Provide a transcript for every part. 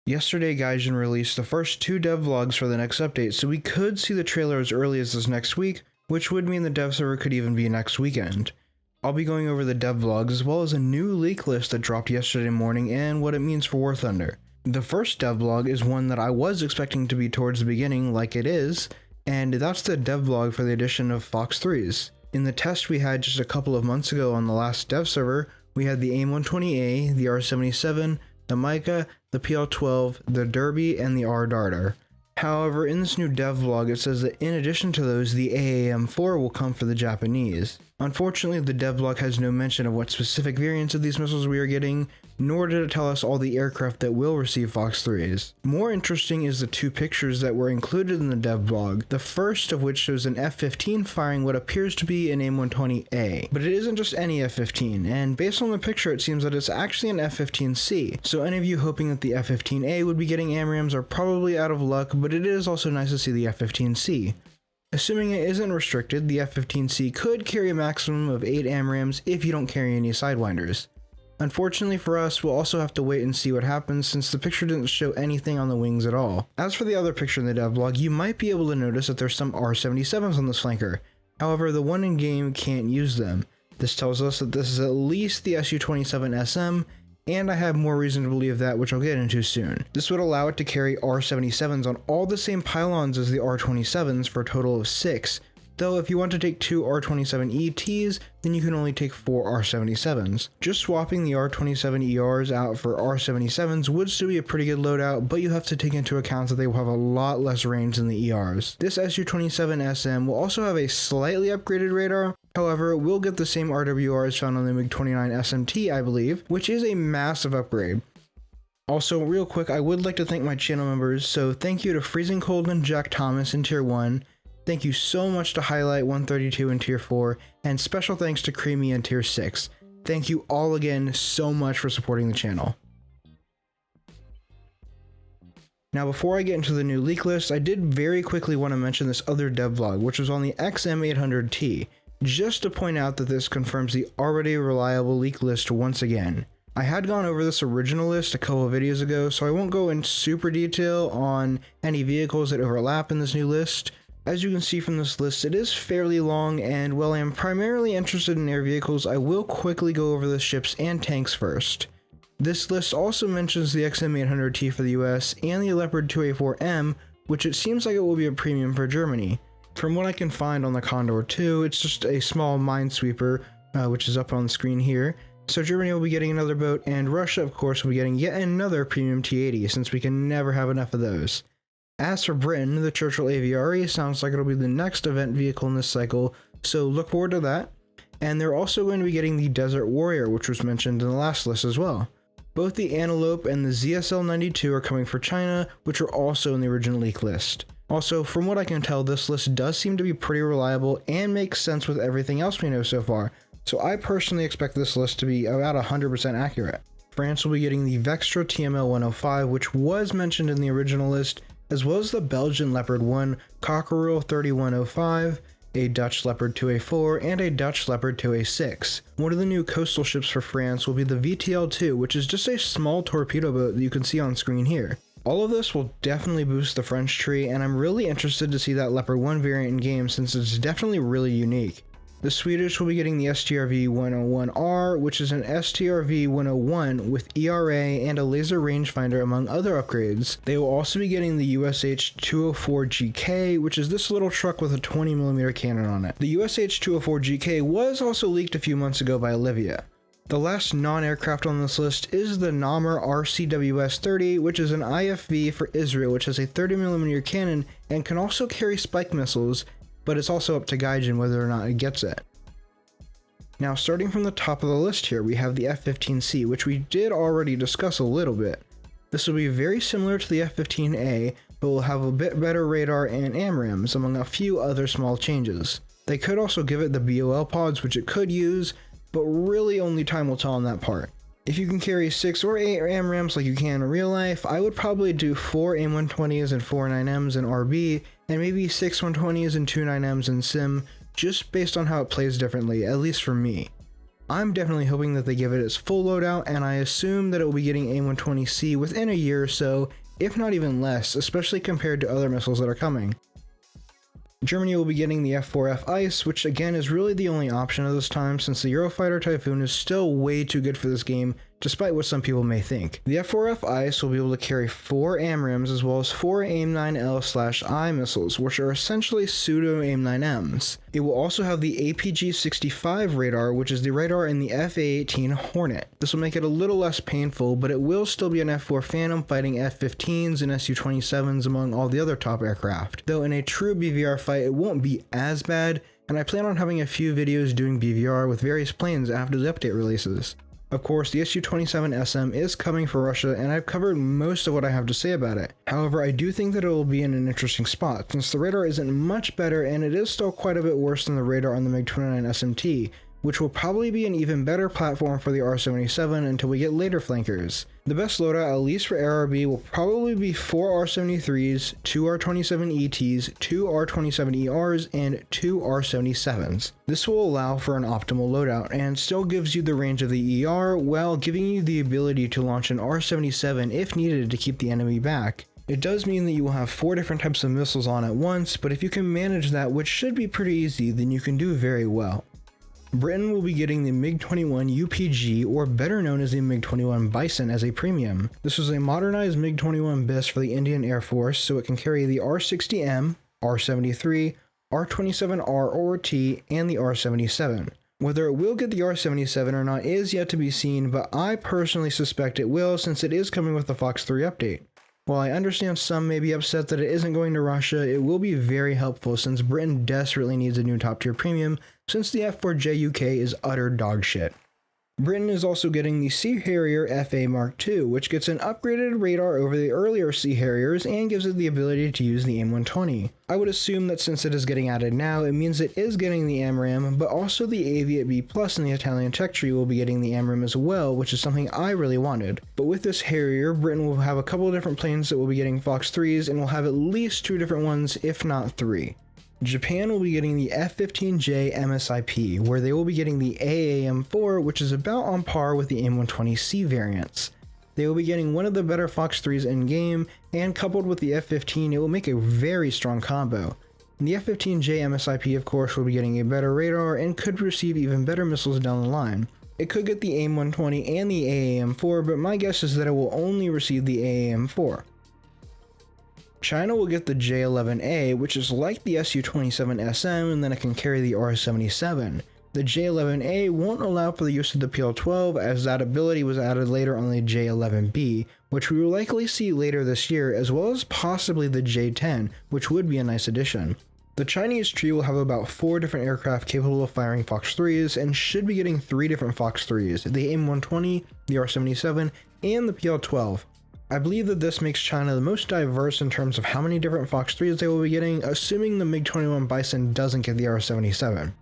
Yesterday, Gaijin released the first 2 devlogs for the next update, so we could see the trailer as early as this next week, which would mean the dev server could even be next weekend. I'll be going over the devlogs as well as a new leak list that dropped yesterday morning and what it means for War Thunder. The first devlog is one that I was expecting to be towards the beginning, like it is, and that's the devlog for the addition of Fox 3s. In the test we had just a couple of months ago on the last dev server, we had the AIM-120A, the R-77, the Mica, the PL-12, the Derby, and the R-Darter. However, in this new devlog it says that in addition to those, the AAM-4 will come for the Japanese. Unfortunately, the devlog has no mention of what specific variants of these missiles we are getting, nor did it tell us all the aircraft that will receive Fox 3s. More interesting is the 2 pictures that were included in the devlog, the first of which shows an F-15 firing what appears to be an AIM-120A. But it isn't just any F-15, and based on the picture it seems that it's actually an F-15C, so any of you hoping that the F-15A would be getting AMRAAMs are probably out of luck, but it is also nice to see the F-15C. Assuming it isn't restricted, the F-15C could carry a maximum of 8 AMRAAMs if you don't carry any Sidewinders. Unfortunately for us, we'll also have to wait and see what happens since the picture didn't show anything on the wings at all. As for the other picture in the devlog, you might be able to notice that there's some R-77s on this flanker. However, the one in game can't use them. This tells us that this is at least the Su-27 SM, and I have more reason to believe that, which I'll get into soon. This would allow it to carry R-77s on all the same pylons as the R-27s for a total of 6, though if you want to take 2 R-27 ETs, then you can only take 4 R-77s. Just swapping the R-27 ERs out for R-77s would still be a pretty good loadout, but you have to take into account that they will have a lot less range than the ERs. This Su-27 SM will also have a slightly upgraded radar. However, it will get the same RWRs found on the MiG-29 SMT, I believe, which is a massive upgrade. Also, real quick, I would like to thank my channel members, so thank you to Freezing Coldman, Jack Thomas in Tier 1, thank you so much to Highlight 132 in Tier 4, and special thanks to Creamy in Tier 6. Thank you all again so much for supporting the channel. Now before I get into the new leak list, I did very quickly want to mention this other devlog, which was on the XM800T. Just to point out that this confirms the already reliable leak list once again. I had gone over this original list a couple of videos ago, so I won't go in super detail on any vehicles that overlap in this new list. As you can see from this list, it is fairly long, and while I am primarily interested in air vehicles, I will quickly go over the ships and tanks first. This list also mentions the XM800T for the US and the Leopard 2A4M, which it seems like it will be a premium for Germany. From what I can find on the Condor 2, it's just a small minesweeper, which is up on the screen here. So Germany will be getting another boat, and Russia, of course, will be getting yet another premium T-80, since we can never have enough of those. As for Britain, the Churchill Aviary sounds like it'll be the next event vehicle in this cycle, so look forward to that. And they're also going to be getting the Desert Warrior, which was mentioned in the last list as well. Both the Antelope and the ZSL-92 are coming for China, which are also in the original leak list. Also, from what I can tell, this list does seem to be pretty reliable and makes sense with everything else we know so far, so I personally expect this list to be about 100% accurate. France will be getting the Vextra TML-105, which was mentioned in the original list, as well as the Belgian Leopard 1, Cockerel 3105, a Dutch Leopard 2A4, and a Dutch Leopard 2A6. One of the new coastal ships for France will be the VTL-2, which is just a small torpedo boat that you can see on screen here. All of this will definitely boost the French tree, and I'm really interested to see that Leopard 1 variant in game since it's definitely really unique. The Swedish will be getting the STRV-101R, which is an STRV-101 with ERA and a laser rangefinder among other upgrades. They will also be getting the USH-204GK, which is this little truck with a 20mm cannon on it. The USH-204GK was also leaked a few months ago by Olivia. The last non-aircraft on this list is the Namur RCWS-30, which is an IFV for Israel, which has a 30mm cannon and can also carry spike missiles, but it's also up to Gaijin whether or not it gets it. Now, starting from the top of the list here, we have the F-15C, which we did already discuss a little bit. This will be very similar to the F-15A, but will have a bit better radar and AMRAAMs, among a few other small changes. They could also give it the BOL pods, which it could use, but really only time will tell on that part. If you can carry 6 or 8 AMRAAMs like you can in real life, I would probably do 4 AIM-120s and 4 9Ms in RB, and maybe 6 120s and 2 9Ms in Sim, just based on how it plays differently, at least for me. I'm definitely hoping that they give it its full loadout, and I assume that it will be getting A120C within a year or so, if not even less, especially compared to other missiles that are coming. Germany will be getting the F-4F Ice, which again is really the only option at this time since the Eurofighter Typhoon is still way too good for this game, despite what some people may think. The F-4F Ice will be able to carry 4 AMRAAMs as well as 4 AIM-9L/I missiles, which are essentially pseudo AIM-9Ms. It will also have the APG-65 radar, which is the radar in the F-A-18 Hornet. This will make it a little less painful, but it will still be an F-4 Phantom fighting F-15s and Su-27s among all the other top aircraft. Though in a true BVR fight, it won't be as bad, and I plan on having a few videos doing BVR with various planes after the update releases. Of course, the Su-27SM is coming for Russia, and I've covered most of what I have to say about it. However, I do think that it will be in an interesting spot, since the radar isn't much better and it is still quite a bit worse than the radar on the MiG-29 SMT, which will probably be an even better platform for the R-77 until we get later flankers. The best loadout, at least for ARB, will probably be 4 R-73s, 2 R-27ETs, 2 R-27ERs, and 2 R-77s. This will allow for an optimal loadout, and still gives you the range of the ER, while giving you the ability to launch an R-77 if needed to keep the enemy back. It does mean that you will have 4 different types of missiles on at once, but if you can manage that, which should be pretty easy, then you can do very well. Britain will be getting the MiG-21 UPG, or better known as the MiG-21 Bison, as a premium. This is a modernized MiG-21 BIS for the Indian Air Force, so it can carry the R-60M, R-73, R-27R or T, and the R-77. Whether it will get the R-77 or not is yet to be seen, but I personally suspect it will since it is coming with the Fox 3 update. While I understand some may be upset that it isn't going to Russia, it will be very helpful since Britain desperately needs a new top tier premium since the F4J UK is utter dog shit. Britain is also getting the Sea Harrier FA Mark II, which gets an upgraded radar over the earlier Sea Harriers and gives it the ability to use the AIM-120. I would assume that since it is getting added now, it means it is getting the AMRAAM, but also the Aviat B Plus and the Italian tech tree will be getting the AMRAAM as well, which is something I really wanted. But with this Harrier, Britain will have a couple of different planes that will be getting Fox 3s and will have at least 2 different ones, if not 3. Japan will be getting the F-15J MSIP, where they will be getting the AAM-4, which is about on par with the AIM-120C variants. They will be getting one of the better Fox 3s in-game, and coupled with the F-15, it will make a very strong combo. And the F-15J MSIP, of course, will be getting a better radar and could receive even better missiles down the line. It could get the AIM-120 and the AAM-4, but my guess is that it will only receive the AAM-4. China will get the J-11A, which is like the Su-27SM, and then it can carry the R-77. The J-11A won't allow for the use of the PL-12, as that ability was added later on the J-11B, which we will likely see later this year, as well as possibly the J-10, which would be a nice addition. The Chinese tree will have about 4 different aircraft capable of firing Fox 3s, and should be getting 3 different Fox 3s, the AIM-120, the R-77, and the PL-12. I believe that this makes China the most diverse in terms of how many different Fox 3s they will be getting, assuming the MiG-21 Bison doesn't get the R-77.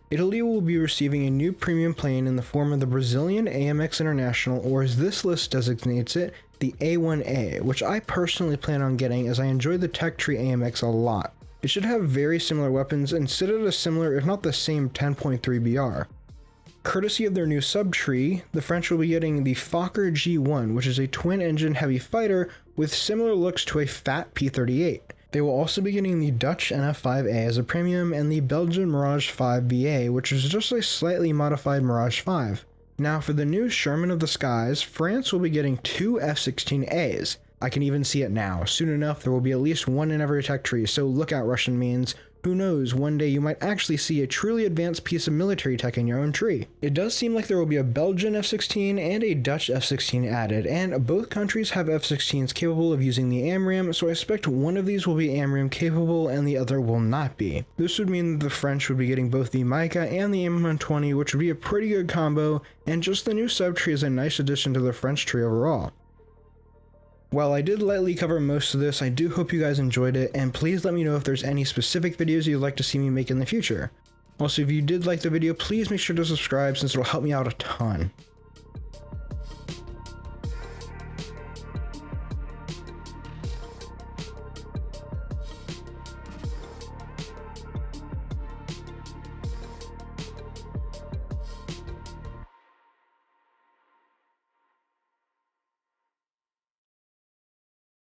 Italy will be receiving a new premium plane in the form of the Brazilian AMX International, or as this list designates it, the A1A, which I personally plan on getting as I enjoy the tech tree AMX a lot. It should have very similar weapons and sit at a similar, if not the same, 10.3 BR. Courtesy of their new subtree, the French will be getting the Fokker G1, which is a twin-engine heavy fighter with similar looks to a fat P-38. They will also be getting the Dutch NF-5A as a premium and the Belgian Mirage 5 BA, which is just a slightly modified Mirage 5. Now for the new Sherman of the Skies, France will be getting 2 F-16As. I can even see it now. Soon enough, there will be at least 1 in every tech tree, so look out, Russian means. Who knows, one day you might actually see a truly advanced piece of military tech in your own tree. It does seem like there will be a Belgian F-16 and a Dutch F-16 added, and both countries have F-16s capable of using the AMRAAM, so I expect one of these will be AMRAAM capable and the other will not be. This would mean that the French would be getting both the Mica and the AIM-120, which would be a pretty good combo, and just the new subtree is a nice addition to the French tree overall. While I did lightly cover most of this, I do hope you guys enjoyed it, and please let me know if there's any specific videos you'd like to see me make in the future. Also, if you did like the video, please make sure to subscribe since it'll help me out a ton.